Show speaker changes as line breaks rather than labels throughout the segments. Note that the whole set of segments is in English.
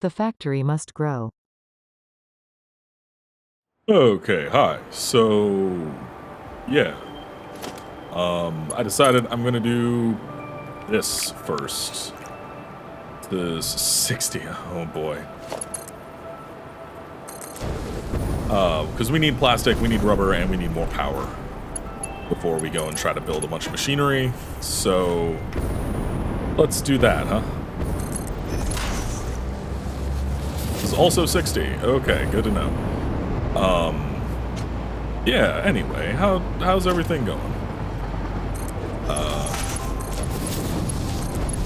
The factory must grow.
Okay, hi. So, yeah. I decided I'm gonna do this first. This 60, oh boy. Because we need plastic, we need rubber, and we need more power before we go and try to build a bunch of machinery. So, let's do that, huh? This is also 60. Okay, good to know. Yeah, anyway, how's everything going?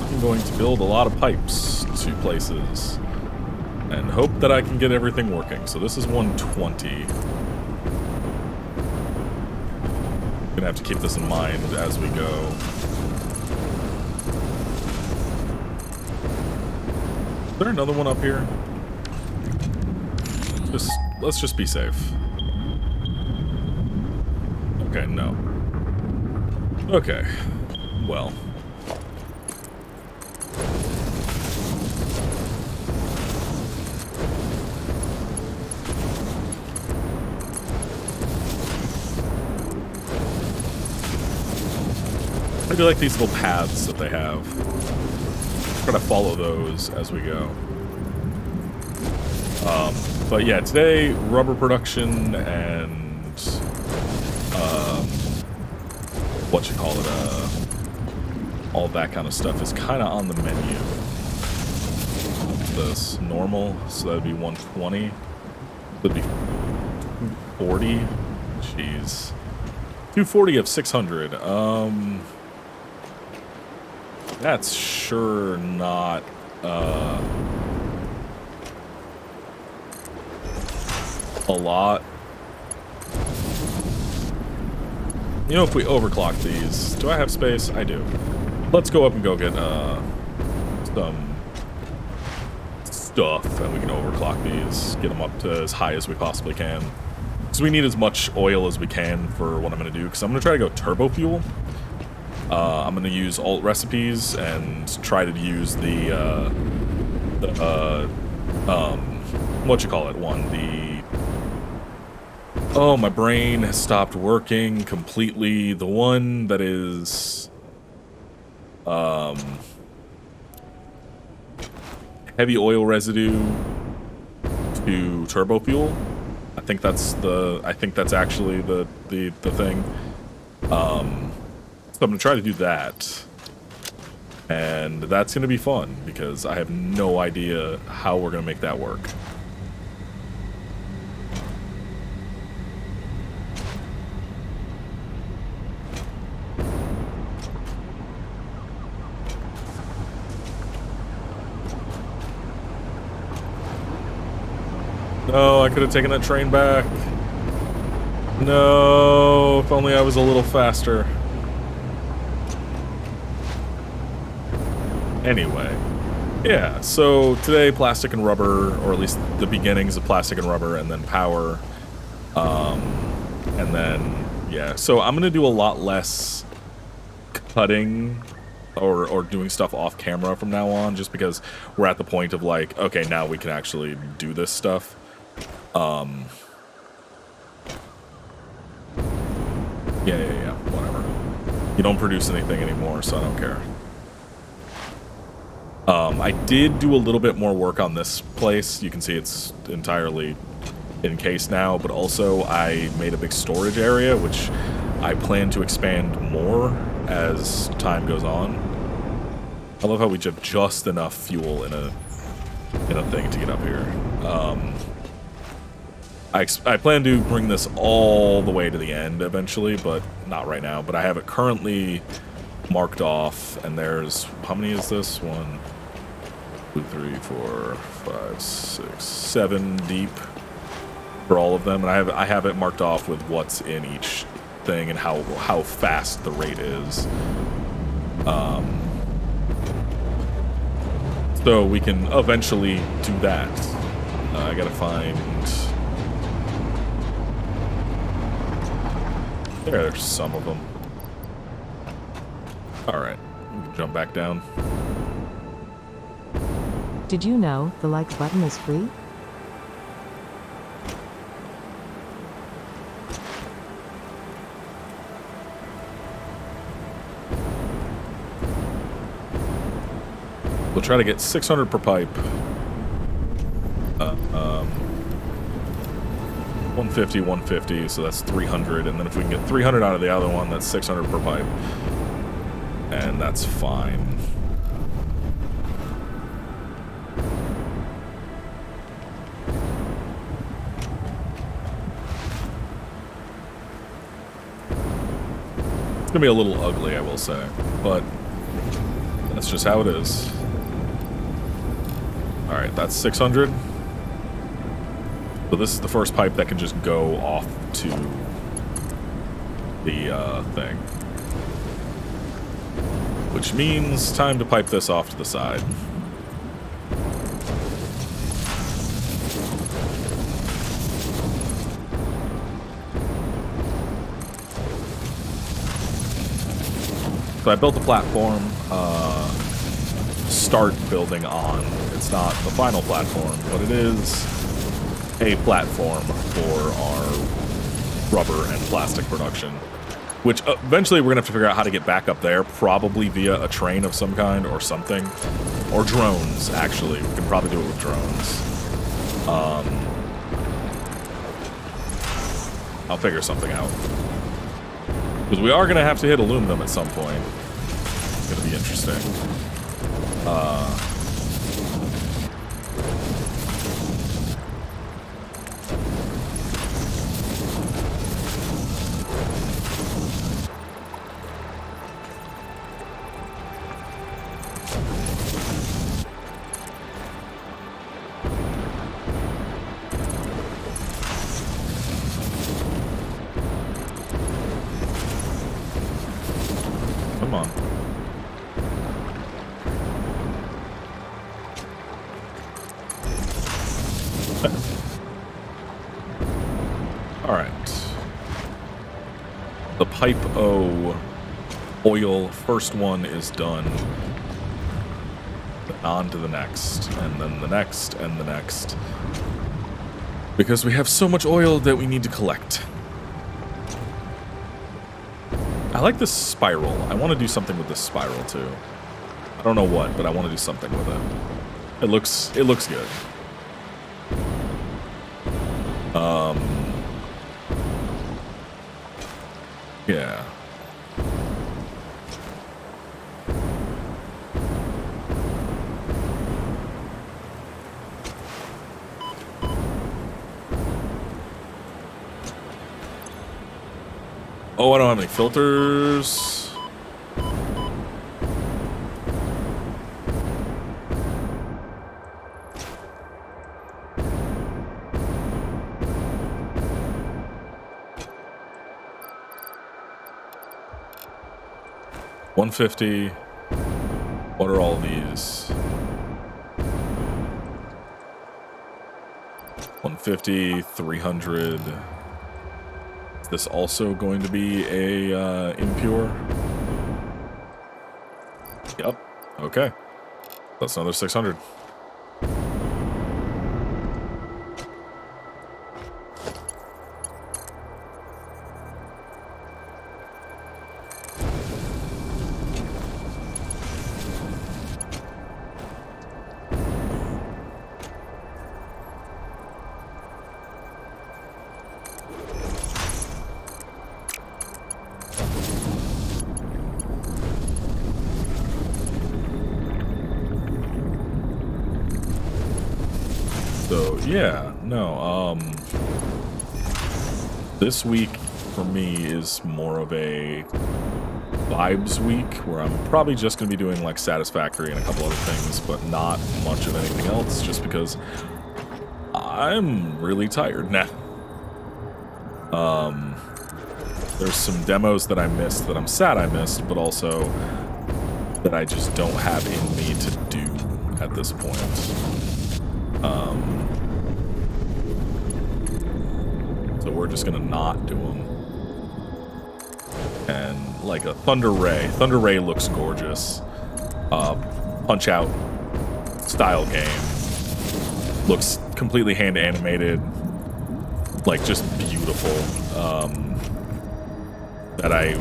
I'm going to build a lot of pipes to places and hope that I can get everything working. So this is 120. Gonna have to keep this in mind as we go. Is there another one up here? Let's just be safe. Okay, no. Okay. Well. I do like these little paths that they have. Try to follow those as we go. But yeah, today, rubber production and all that kind of stuff is kind of on the menu. This normal, so that'd be 120. That'd be 240. Jeez, 240 of 600. That's sure not a lot. You know, if we overclock these, do I have space? I do. Let's go up and go get some stuff, and we can overclock these, get them up to as high as we possibly can. So we need as much oil as we can for what I'm going to do, because I'm going to try to go turbo fuel. I'm going to use alt recipes and try to use oh, my brain has stopped working completely. The one that is heavy oil residue to turbo fuel. I think that's actually the thing. So I'm gonna try to do that, and that's gonna be fun because I have no idea how we're gonna make that work. No, I could have taken that train back. No, if only I was a little faster. Anyway, yeah, so today plastic and rubber, or at least the beginnings of plastic and rubber, and then power. And then, yeah, so I'm going to do a lot less cutting or doing stuff off camera from now on, just because we're at the point of like, okay, now we can actually do this stuff. Yeah, whatever. You don't produce anything anymore, so I don't care. I did do a little bit more work on this place. You can see it's entirely encased now, but also I made a big storage area, which I plan to expand more as time goes on. I love how we have just enough fuel in a thing to get up here. I plan to bring this all the way to the end eventually, but not right now. But I have it currently marked off, and there's, how many is this? 1, 2, 3, 4, 5, 6, 7 deep for all of them, and I have it marked off with what's in each thing and how fast the rate is. So we can eventually do that. I gotta find. There's some of them. All right, we can jump back down.
Did you know the like button is free?
We'll try to get 600 per pipe. 150, 150, so that's 300. And then if we can get 300 out of the other one, that's 600 per pipe. And that's fine. It's gonna be a little ugly, I will say, but that's just how it is. All right, that's 600. So this is the first pipe that can just go off to the thing. Which means time to pipe this off to the side. So I built the platform, start building on. It's not the final platform, but it is a platform for our rubber and plastic production, which eventually we're gonna have to figure out how to get back up there, probably via a train of some kind or something, or drones. Actually, we can probably do it with drones. I'll figure something out, because we are gonna have to hit aluminum at some point. It's gonna be interesting. Come on. All right. The pipe O oil first one is done. On to the next, and then the next, and the next. Because we have so much oil that we need to collect. I like this spiral. I want to do something with this spiral too. I don't know what, but I want to do something with it. It looks good. Yeah. Oh, I don't have any filters. $150. What are all these? 150, 300. Is this also going to be a impure? Yep. Okay. That's another 600. So, yeah, no, this week for me is more of a vibes week where I'm probably just going to be doing like Satisfactory and a couple other things, but not much of anything else just because I'm really tired now. There's some demos that I missed that I'm sad I missed, but also that I just don't have in me to do at this point. So we're just gonna not do them. And like a Thunder Ray. Thunder Ray looks gorgeous. Punch Out style game. Looks completely hand animated, like just beautiful. That I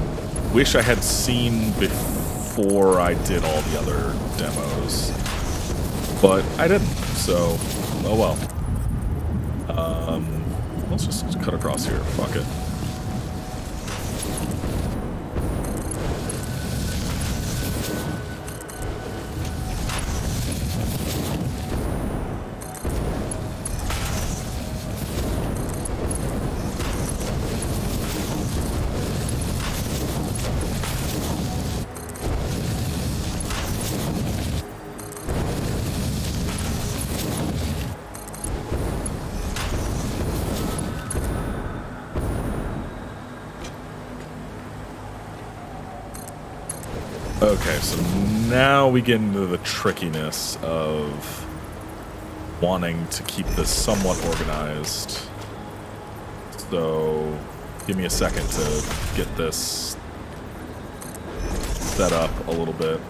wish I had seen before I did all the other demos, but I didn't. So, oh well. Let's just cut across here. Fuck it. Okay, so now we get into the trickiness of wanting to keep this somewhat organized. So, give me a second to get this set up a little bit.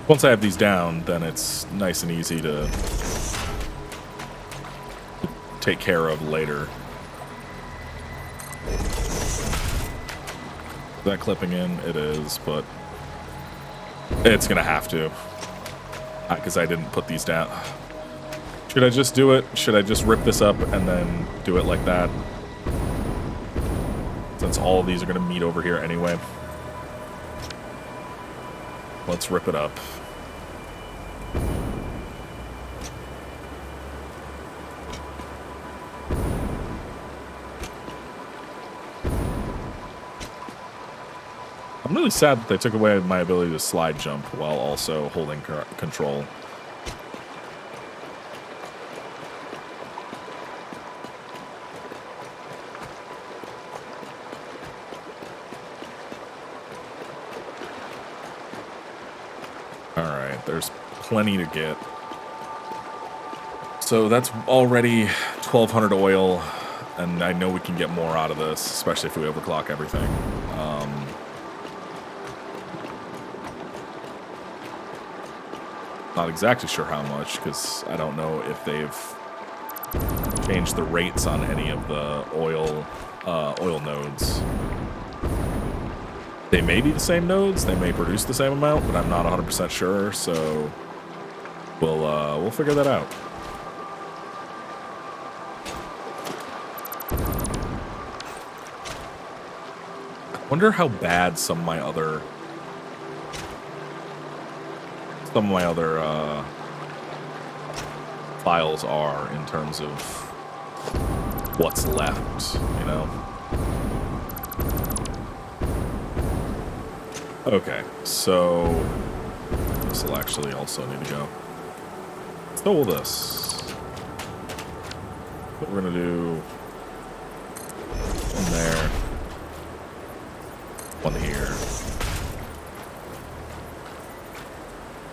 Once I have these down, then it's nice and easy to take care of later. Is that clipping in? It is, but it's gonna have to, because I didn't put these down. Should I just do it? Should I just rip this up and then do it like that? Since all of these are gonna meet over here anyway. Let's rip it up. I'm really sad that they took away my ability to slide jump while also holding control. Alright, there's plenty to get. So that's already 1,200 oil, and I know we can get more out of this, especially if we overclock everything. Not exactly sure how much, because I don't know if they've changed the rates on any of the oil nodes. They may be the same nodes, they may produce the same amount, but I'm not 100% sure, so we'll figure that out. I wonder how bad some of my other files are in terms of what's left, you know? Okay, so this will actually also need to go. So will this. What we're gonna do one there, one here.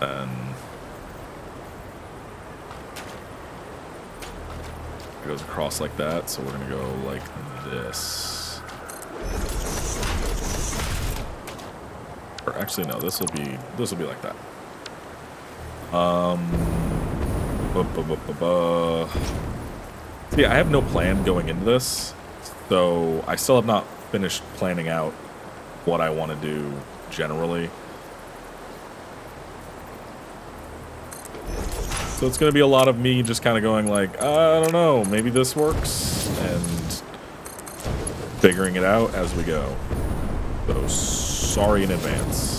And it goes across like that, so we're gonna go like this. Or actually, no, this will be like that. See, I have no plan going into this, so I still have not finished planning out what I want to do generally. So it's going to be a lot of me just kind of going like, I don't know, maybe this works, and figuring it out as we go. So sorry in advance.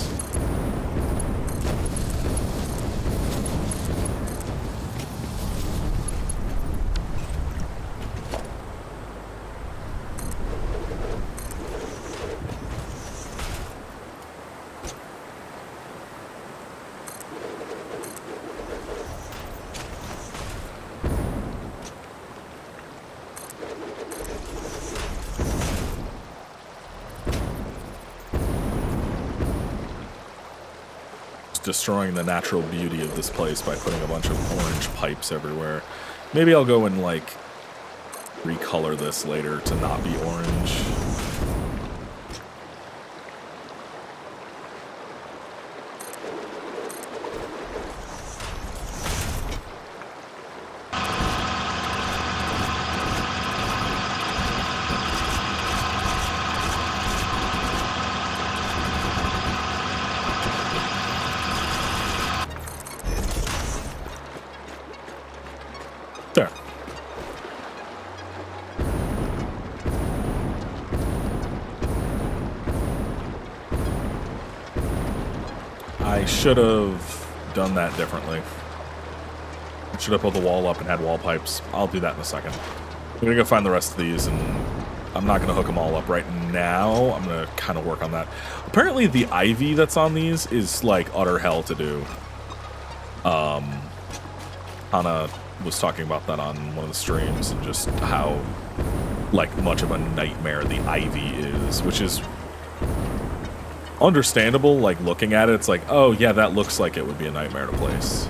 Destroying the natural beauty of this place by putting a bunch of orange pipes everywhere. Maybe I'll go and like recolor this later to not be orange. I should have done that differently. I should have put the wall up and had wall pipes. I'll do that in a second. I'm gonna go find the rest of these, and I'm not gonna hook them all up right now. I'm gonna kind of work on that. Apparently the ivy that's on these is like utter hell to do. Hana was talking about that on one of the streams, and just how like much of a nightmare the ivy is, which is understandable. Like looking at it, it's like, oh yeah, that looks like it would be a nightmare to place.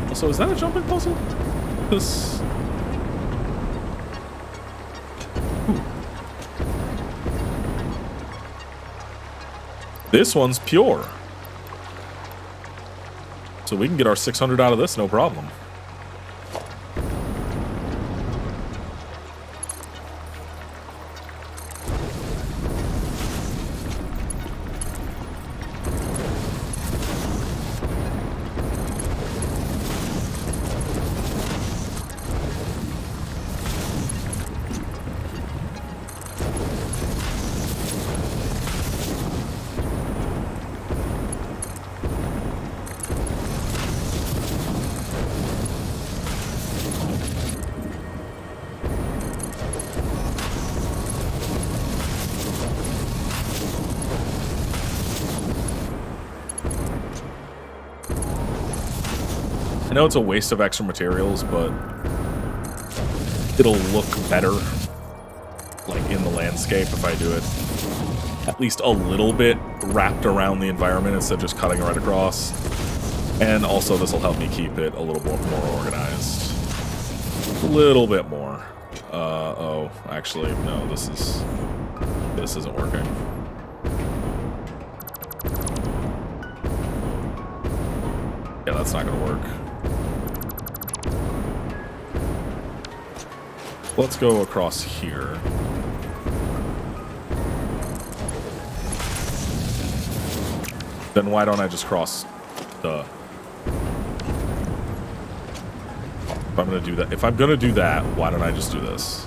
Also, is that a jumping puzzle? This. Ooh. This one's pure, so we can get our 600 out of this, no problem. I know it's a waste of extra materials, but it'll look better, like, in the landscape if I do it at least a little bit wrapped around the environment instead of just cutting right across. And also this will help me keep it a little bit more organized. A little bit more. Oh, actually, no, this isn't working. Yeah, that's not gonna work. Let's go across here. Then why don't I just cross the... If I'm gonna do that, why don't I just do this?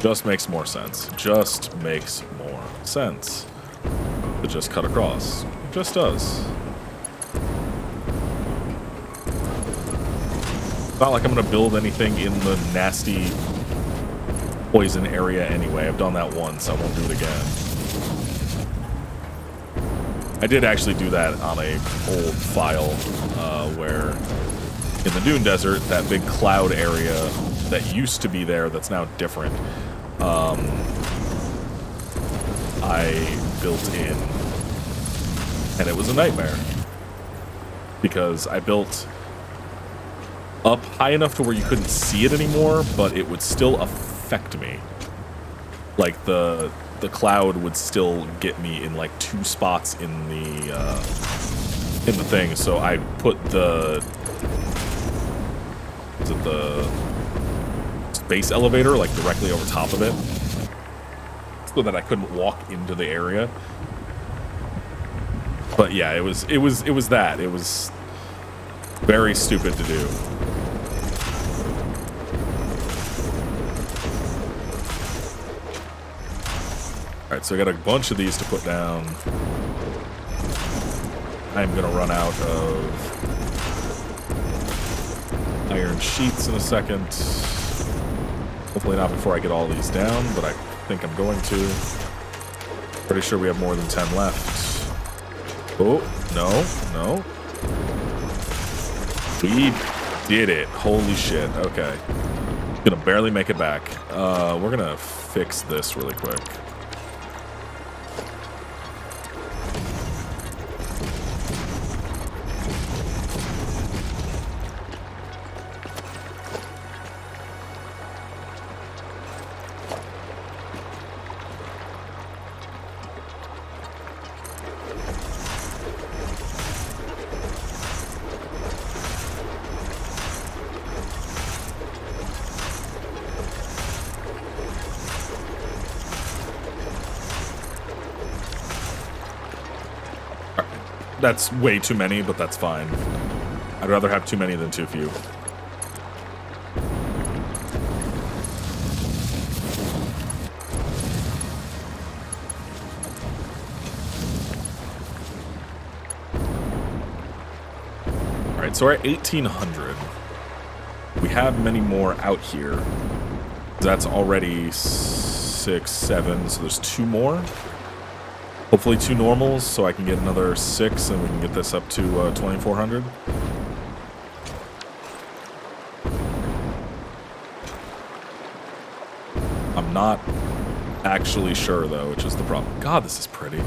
Just makes more sense. Just makes more sense. To just cut across. It just does. It's not like I'm gonna build anything in the nasty poison area anyway. I've done that once, I won't do it again. I did actually do that on a old file where in the Dune Desert, that big cloud area that used to be there that's now different, I built in, and it was a nightmare because I built up high enough to where you couldn't see it anymore, but it would still affect me. Like the cloud would still get me in like 2 spots in the thing. So I put the space elevator like directly over top of it, so that I couldn't walk into the area. But yeah, it was that. It was very stupid to do. Alright, so I got a bunch of these to put down. I'm gonna run out of iron sheets in a second. Hopefully not before I get all these down, but I think I'm going to. Pretty sure we have more than 10 left. Oh, no. We did it. Holy shit. Okay. Gonna barely make it back. We're gonna fix this really quick. That's way too many, but that's fine. I'd rather have too many than too few. so we're at 1,800. We have many more out here. That's already 6, 7, so there's 2 more. Hopefully 2 normals, so I can get another 6, and we can get this up to 2,400. I'm not actually sure, though, which is the problem. God, this is pretty.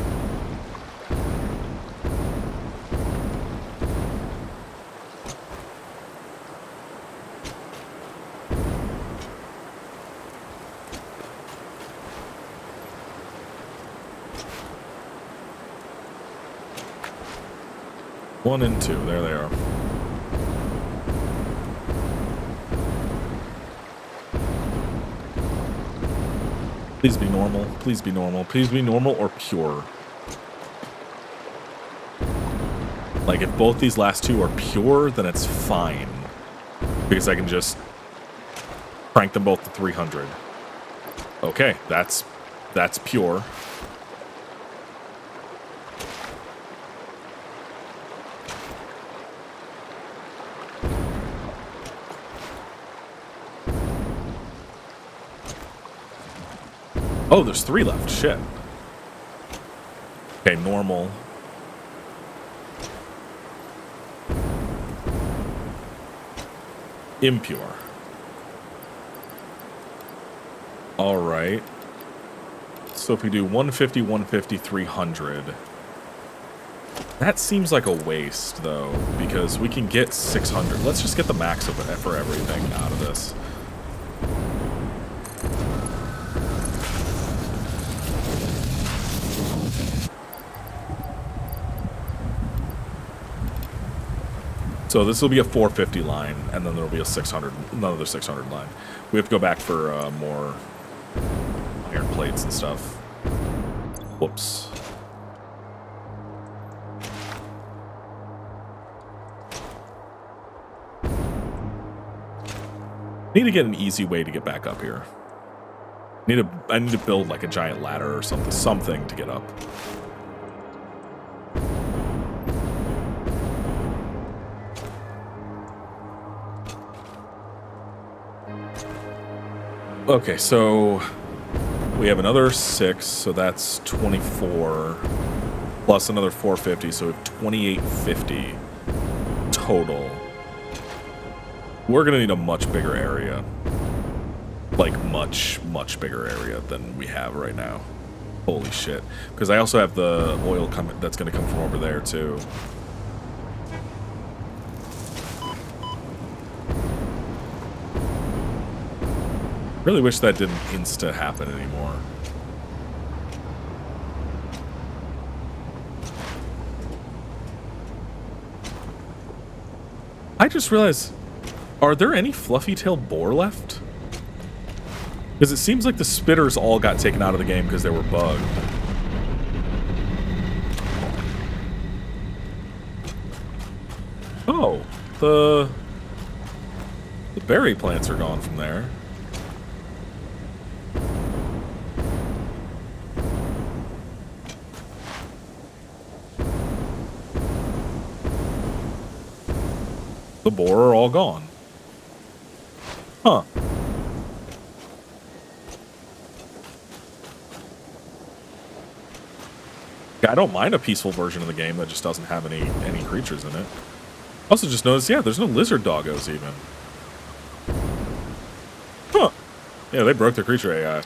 One and 2, there they are. Please be normal. Please be normal. Please be normal or pure. Like, if both these last 2 are pure, then it's fine. Because I can just crank them both to 300. Okay, that's pure. Oh, there's 3 left. Shit. Okay, normal. Impure. Alright. So if we do 150, 150, 300. That seems like a waste, though, because we can get 600. Let's just get the max of it for everything out of this. So this will be a 450 line, and then there will be a 600, another 600 line. We have to go back for more iron plates and stuff. Whoops. Need to get an easy way to get back up here. I need to build like a giant ladder or something to get up. Okay, so we have another 6, so that's 24, plus another 450, so we have 2850 total. We're gonna need a much bigger area. Like, much, much bigger area than we have right now. Holy shit. Because I also have the oil that's gonna come from over there, too. Really wish that didn't insta happen anymore. I just realized, are there any fluffy-tailed boar left? Because it seems like the spitters all got taken out of the game because they were bugged. Oh, the berry plants are gone from there. The boar are all gone. Huh. Yeah, I don't mind a peaceful version of the game that just doesn't have any creatures in it. Also just noticed, yeah, there's no lizard doggos even. Huh. Yeah, they broke their creature AI.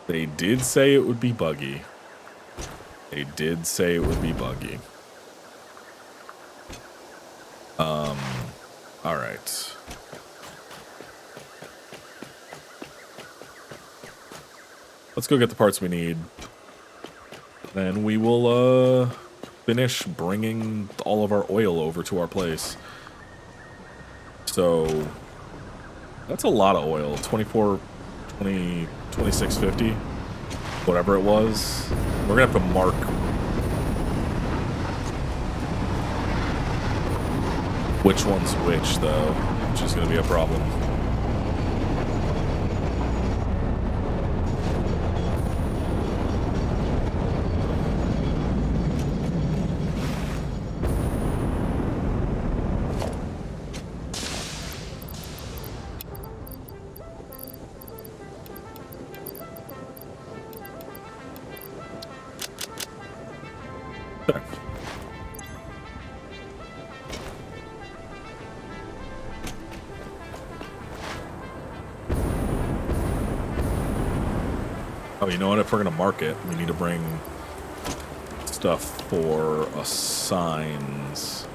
They did say it would be buggy. They did say it would be buggy. Alright. Let's go get the parts we need. Then we will, finish bringing all of our oil over to our place. So, that's a lot of oil. 24, 20, 2650. Whatever it was. We're gonna have to mark which one's which, though, which is going to be a problem. Oh, you know what? If we're gonna mark it, we need to bring stuff for assigns.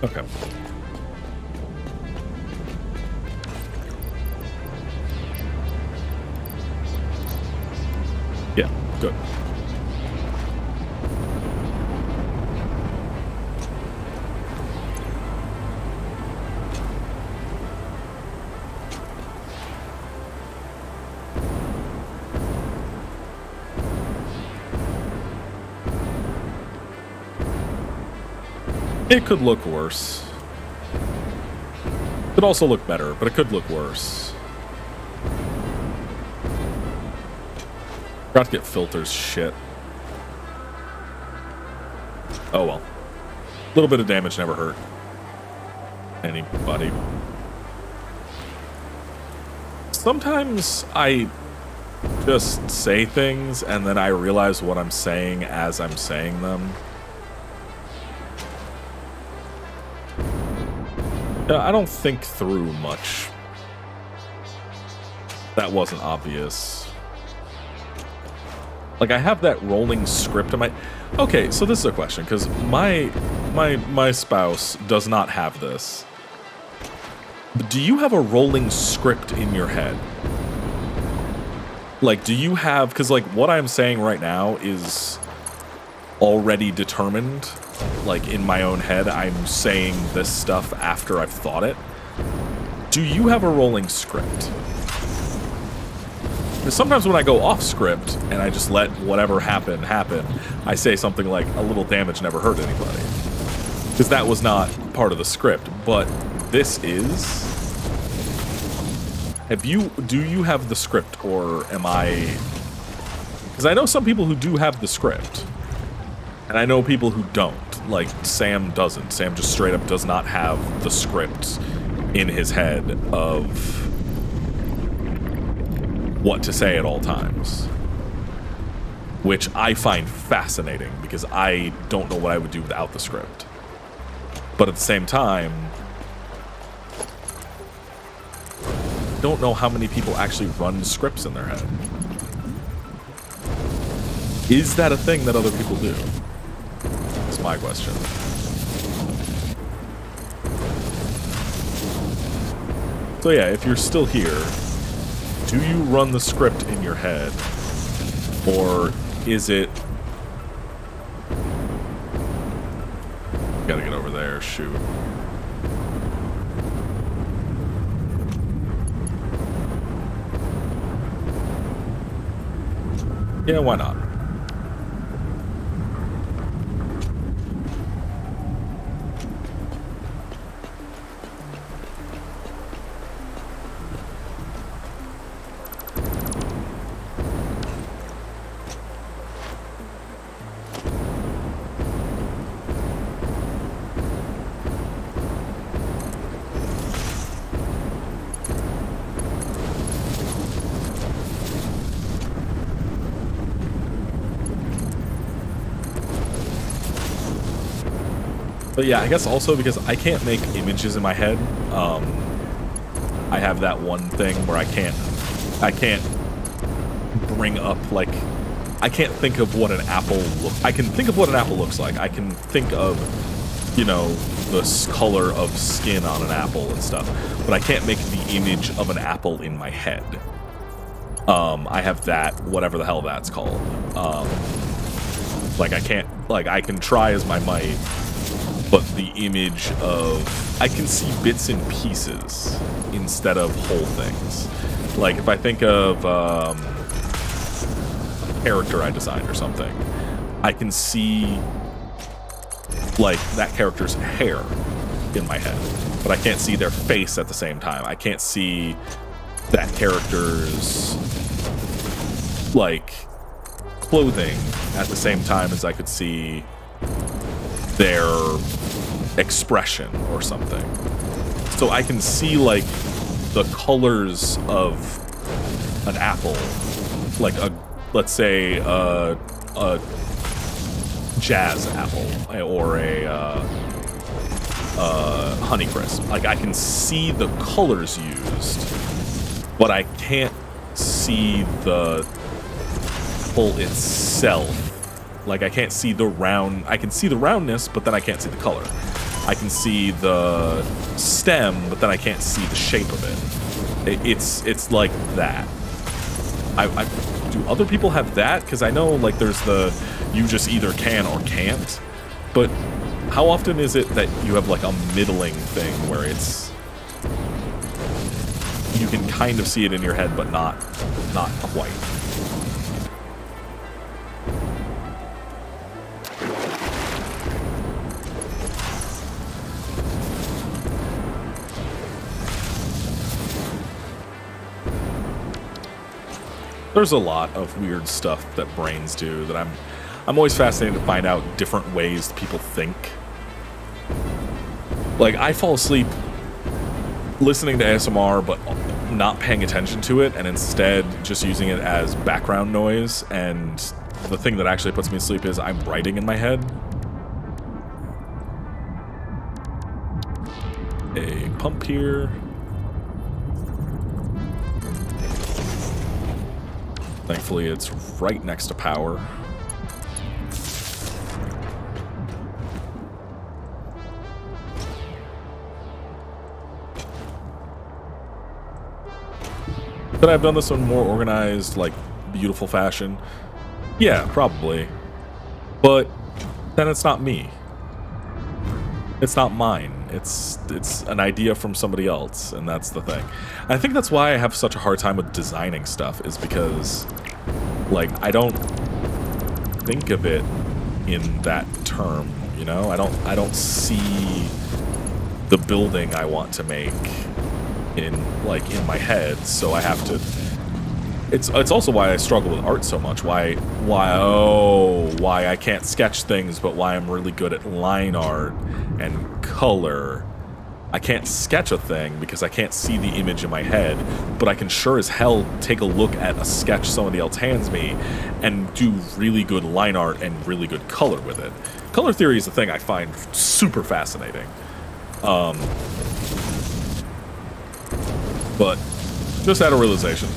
Okay. Yeah, good. It could look worse. Could also look better, but it could look worse. Forgot to get filters, shit. Oh well. A little bit of damage never hurt anybody. Sometimes I just say things and then I realize what I'm saying as I'm saying them. I don't think through much. That wasn't obvious. Like, I have that rolling script in my... Okay, so this is a question, because my spouse does not have this. Do you have a rolling script in your head? Like, do you have... Because, like, what I'm saying right now is already determined. Like, in my own head, I'm saying this stuff after I've thought it. Do you have a rolling script? Because sometimes when I go off script and I just let whatever happen, I say something like, a little damage never hurt anybody. Because that was not part of the script. But this is... Do you have the script, or am I... Because I know some people who do have the script. And I know people who don't. Like, Sam doesn't. Sam just straight up does not have the script in his head of what to say at all times. Which I find fascinating, because I don't know what I would do without the script. But at the same time, I don't know how many people actually run scripts in their head. Is that a thing that other people do? That's my question. So yeah, if you're still here, do you run the script in your head? Or is it... Gotta get over there, shoot. Yeah, why not? But yeah, I guess also because I can't make images in my head. I have that one thing where I can't bring up, like, I can't think of what an apple I can think of what an apple looks like. I can think of, you know, the color of skin on an apple and stuff, but I can't make the image of an apple in my head. I have that, whatever the hell that's called. Like, I can't, like, I can try as my might, but the image of... I can see bits and pieces instead of whole things. Like, if I think of a character I designed or something, I can see, like, that character's hair in my head, but I can't see their face at the same time. I can't see that character's, like, clothing at the same time as I could see their expression or something. So I can see, like, the colors of an apple, like a, let's say a jazz apple, or a Honeycrisp. Like, I can see the colors used, but I can't see the apple itself. Like, I can't see the round. I can see the roundness, but then I can't see the color. I can see the stem, but then I can't see the shape of it. It's like that. Do other people have that? Because I know, like, there's the you just either can or can't. But how often is it that you have, like, a middling thing where it's you can kind of see it in your head, but not quite? There's a lot of weird stuff that brains do that I'm always fascinated to find out different ways people think. Like, I fall asleep listening to ASMR but not paying attention to it, and instead just using it as background noise, and the thing that actually puts me to sleep is I'm writing in my head. A pump here. Thankfully, it's right next to power. Could I have done this in more organized, like, beautiful fashion? Yeah, probably. But then it's not me. It's not mine. It's an idea from somebody else, and that's the thing. I think that's why I have such a hard time with designing stuff, is because, like, I don't think of it in that term, you know? I don't see the building I want to make in my head, so I have to. It's also why I struggle with art so much. Why I can't sketch things, but why I'm really good at line art and color. I can't sketch a thing because I can't see the image in my head, but I can sure as hell take a look at a sketch somebody else hands me and do really good line art and really good color with it. Color theory is a thing I find super fascinating. But just had a realization.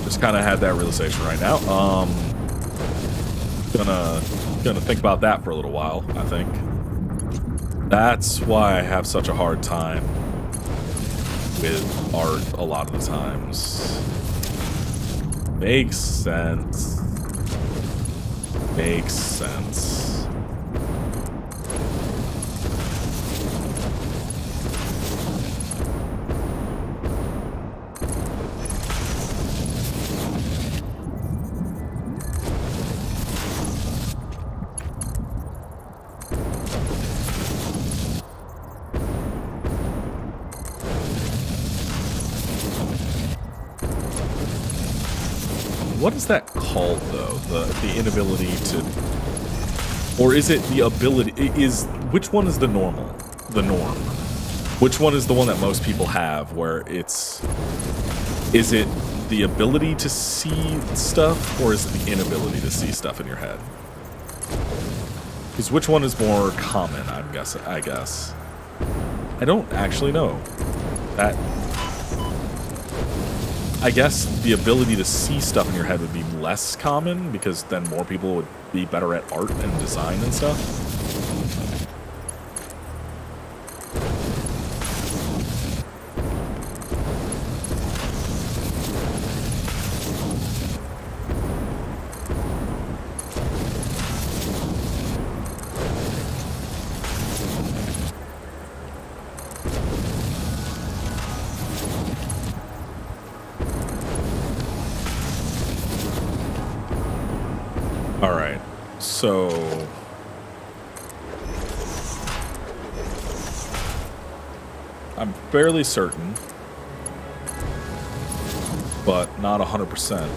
Just kind of had that realization right now. Gonna think about that for a little while, I think. That's why I have such a hard time with art a lot of the times. Makes sense. Makes sense. What is that called, though? The inability to, or is it the ability? Which one is the norm? Which one is the one that most people have? Where is it the ability to see stuff, or is it the inability to see stuff in your head? Because which one is more common? I guess. I don't actually know. I guess the ability to see stuff in your head would be less common, because then more people would be better at art and design and stuff. Alright, so I'm fairly certain, but not 100%.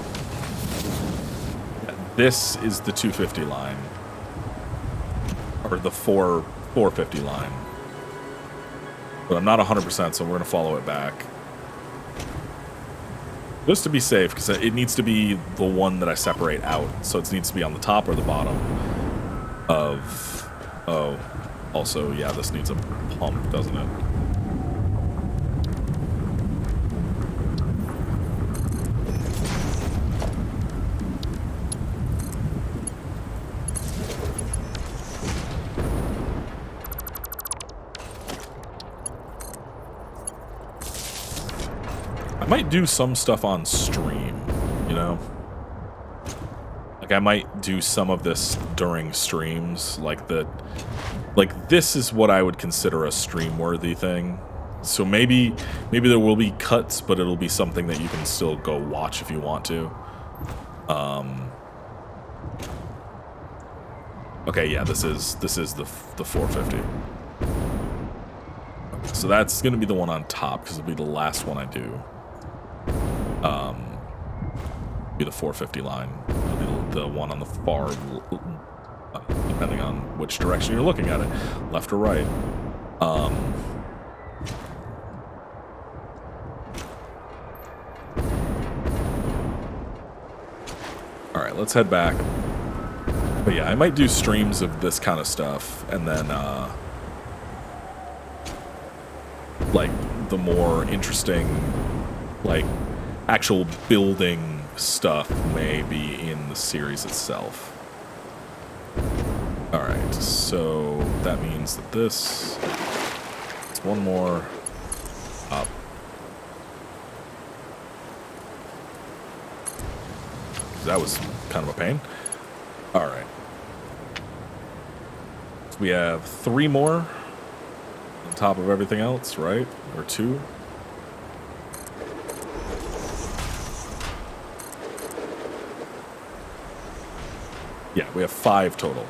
This is the 250 line, or the 450 line, but I'm not 100%, so we're going to follow it back. Just to be safe, because it needs to be the one that I separate out. So it needs to be on the top or the bottom of... Oh, also, yeah, this needs a pump, doesn't it? I might do some stuff on stream, you know? Like, I might do some of this during streams, like this is what I would consider a stream-worthy thing. So maybe there will be cuts, but it'll be something that you can still go watch if you want to. Okay, yeah, this is the 450. So that's gonna be the one on top because it'll be the last one I do. Be the 450 line. It'll be the one on the far, depending on which direction you're looking at it, left or right. All right, let's head back. But yeah, I might do streams of this kind of stuff, and then like the more interesting, like actual building stuff may be in the series itself. All right, so that means that this is one more up. That was kind of a pain. All right. So we have 3 more on top of everything else, right? Or 2? Yeah, we have 5 total.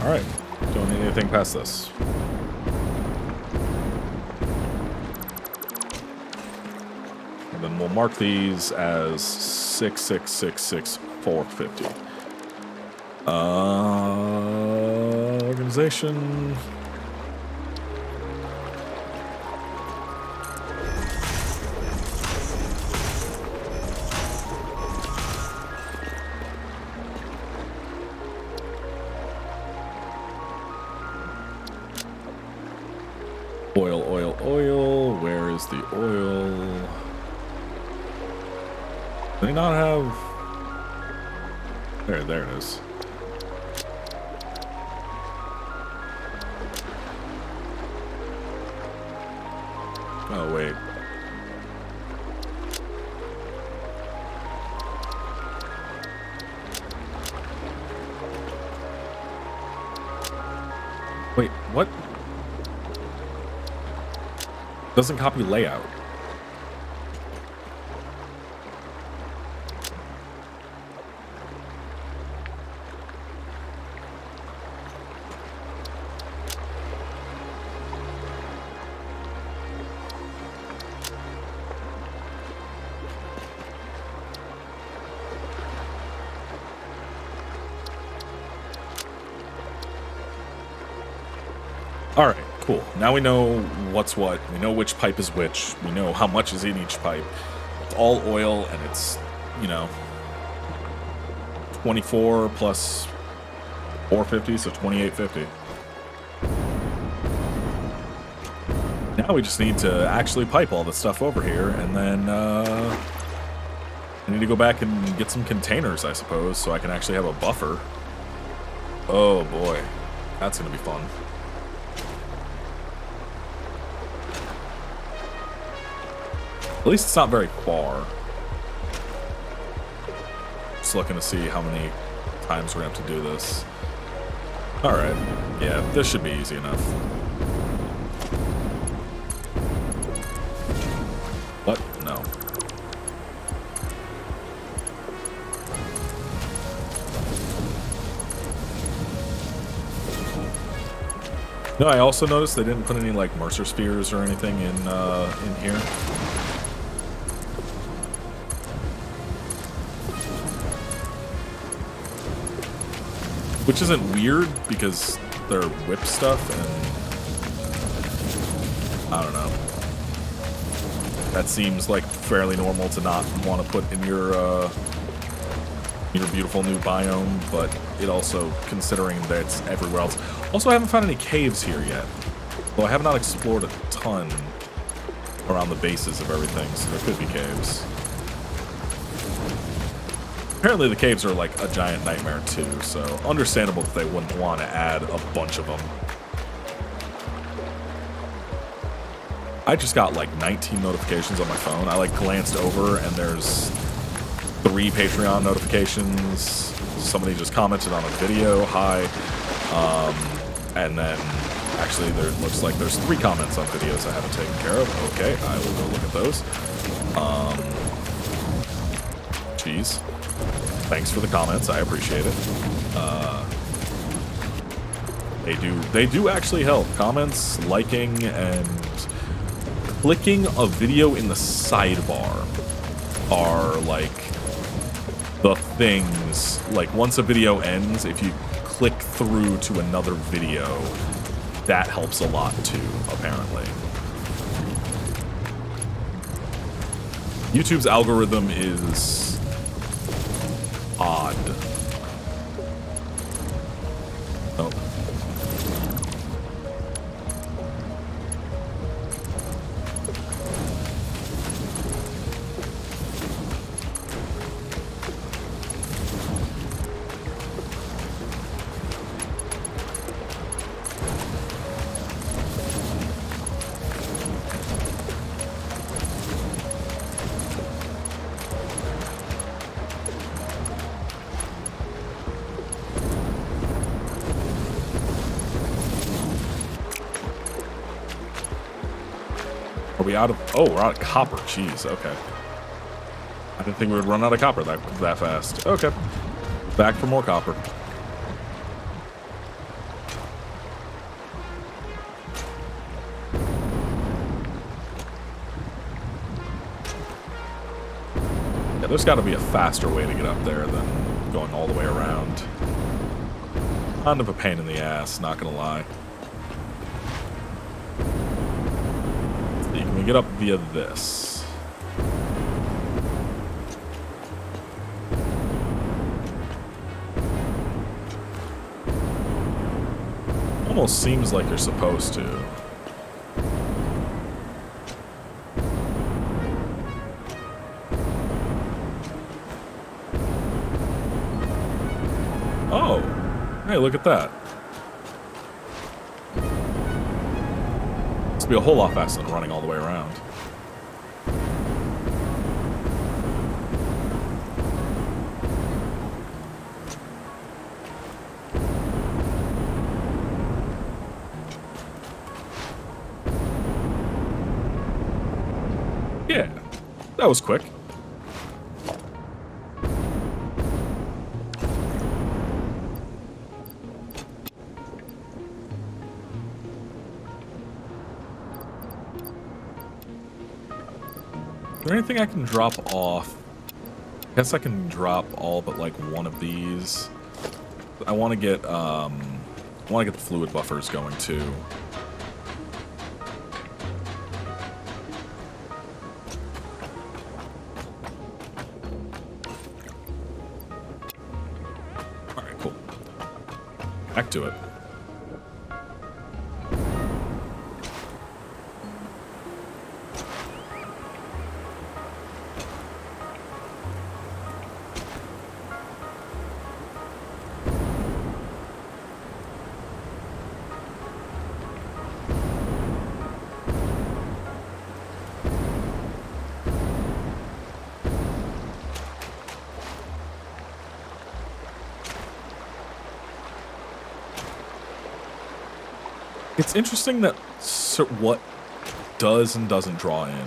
Alright, don't need anything past this. And then we'll mark these as 6666450. Organization. Oil, oil, oil. Where is the oil? Do they not have... There it is. Oh, wait. Wait, what? Doesn't copy layout. All right, cool. Now we know what's what. We know which pipe is which. We know how much is in each pipe. It's all oil, and it's, you know, 24 plus 450, so 2850. Now we just need to actually pipe all this stuff over here, and then I need to go back and get some containers, I suppose, so I can actually have a buffer. Oh boy, that's gonna be fun. At least it's not very far. Just looking to see how many times we're gonna have to do this. Alright, yeah, this should be easy enough. What? No. No, I also noticed they didn't put any like Mercer spheres or anything in here. Which isn't weird because they're whip stuff and I don't know. That seems like fairly normal to not want to put in your beautiful new biome, but it also, considering that it's everywhere else. Also, I haven't found any caves here yet. Though I have not explored a ton around the bases of everything, so there could be caves. Apparently the caves are like a giant nightmare too, so understandable that they wouldn't want to add a bunch of them. I just got like 19 notifications on my phone. I like glanced over and there's 3 Patreon notifications. Somebody just commented on a video, hi. And then actually there looks like there's 3 comments on videos I haven't taken care of. Okay, I will go look at those. Jeez. Thanks for the comments, I appreciate it. They do actually help. Comments, liking, and clicking a video in the sidebar are like the things. Like once a video ends, if you click through to another video, that helps a lot too, apparently. YouTube's algorithm is odd. Oh. Are we out of... Oh, we're out of copper. Jeez, okay. I didn't think we would run out of copper that fast. Okay. Back for more copper. Yeah, there's got to be a faster way to get up there than going all the way around. Kind of a pain in the ass, not gonna lie. Can we get up via this? Almost seems like you're supposed to. Oh, hey, look at that. This will be a whole lot faster than running all the way around. Yeah, that was quick. Is there anything I can drop off? I guess I can drop all but like one of these. I want to get the fluid buffers going too. All right, cool. Back to it. It's interesting that what does and doesn't draw in.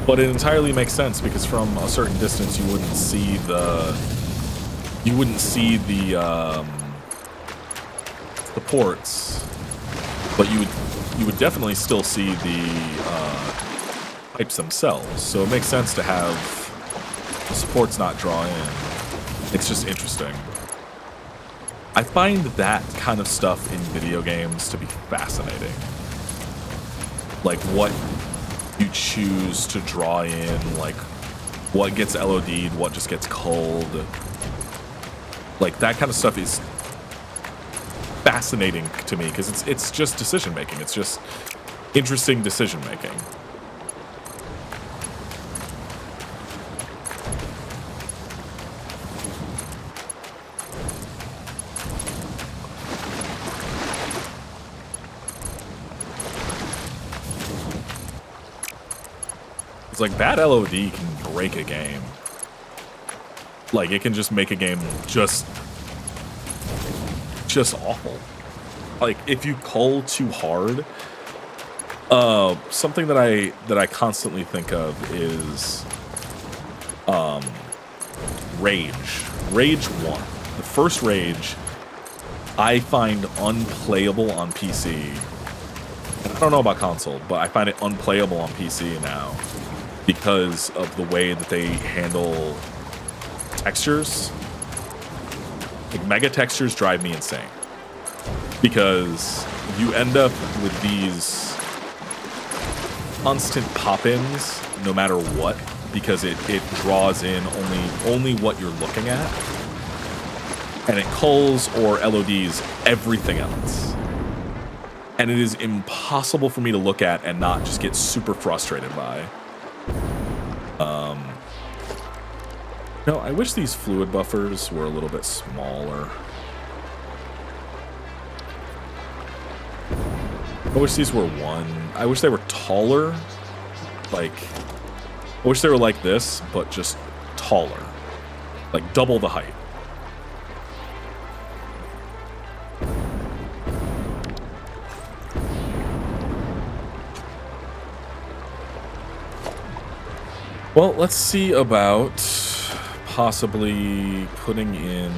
But it entirely makes sense because from a certain distance you wouldn't see the ports, but you would definitely still see the pipes themselves. So it makes sense to have the supports not draw in. It's just interesting. I find that kind of stuff in video games to be fascinating. Like what you choose to draw in, like what gets LOD'd, what just gets culled. Like that kind of stuff is fascinating to me because it's just decision making. It's just interesting decision making. It's like bad LOD can break a game. Like it can just make a game just awful. Like if you cull too hard, something that I constantly think of is Rage. Rage 1. The first Rage I find unplayable on PC. And I don't know about console, but I find it unplayable on PC now because of the way that they handle textures. Like mega textures drive me insane because you end up with these constant pop-ins no matter what, because it draws in only what you're looking at, and it culls or LODs everything else. And it is impossible for me to look at and not just get super frustrated by. No, I wish these fluid buffers were a little bit smaller. I wish these were 1. I wish they were taller. Like, I wish they were like this, but just taller. Like double the height. Well, let's see about possibly putting in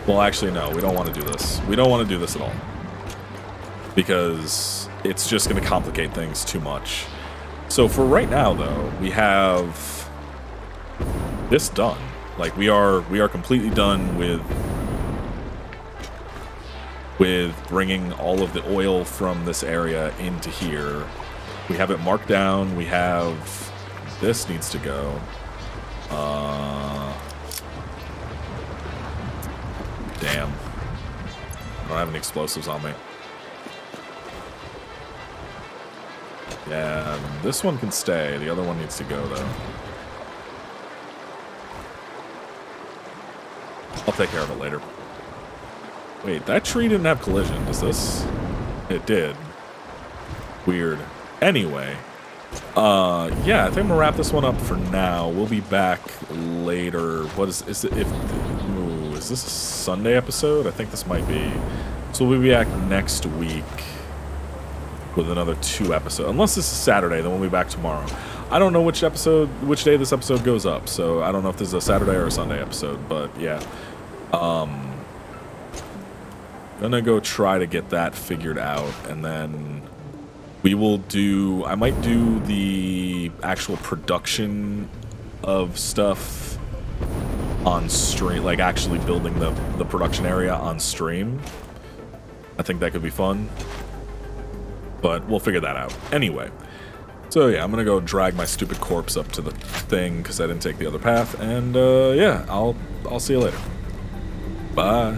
well, actually, no, we don't want to do this. We don't want to do this at all because it's just going to complicate things too much. So for right now, though, we have this done. Like we are completely done with bringing all of the oil from this area into here. We have it marked down. We have this needs to go. Damn. I don't have any explosives on me. Yeah, this one can stay. The other one needs to go though. I'll take care of it later. Wait, that tree didn't have collision. Does this? It did. Weird. Anyway. Yeah, I think I'm gonna wrap this one up for now. We'll be back later. What is it? Ooh, is this a Sunday episode? I think this might be. So we'll be back next week with another 2 episodes. Unless this is Saturday, then we'll be back tomorrow. I don't know which day this episode goes up, so I don't know if this is a Saturday or a Sunday episode, but yeah. Gonna go try to get that figured out, and then we will do, I might do the actual production of stuff on stream, like actually building the production area on stream. I think that could be fun, but we'll figure that out. Anyway. So yeah, I'm gonna go drag my stupid corpse up to the thing because I didn't take the other path, and yeah, I'll see you later. Bye.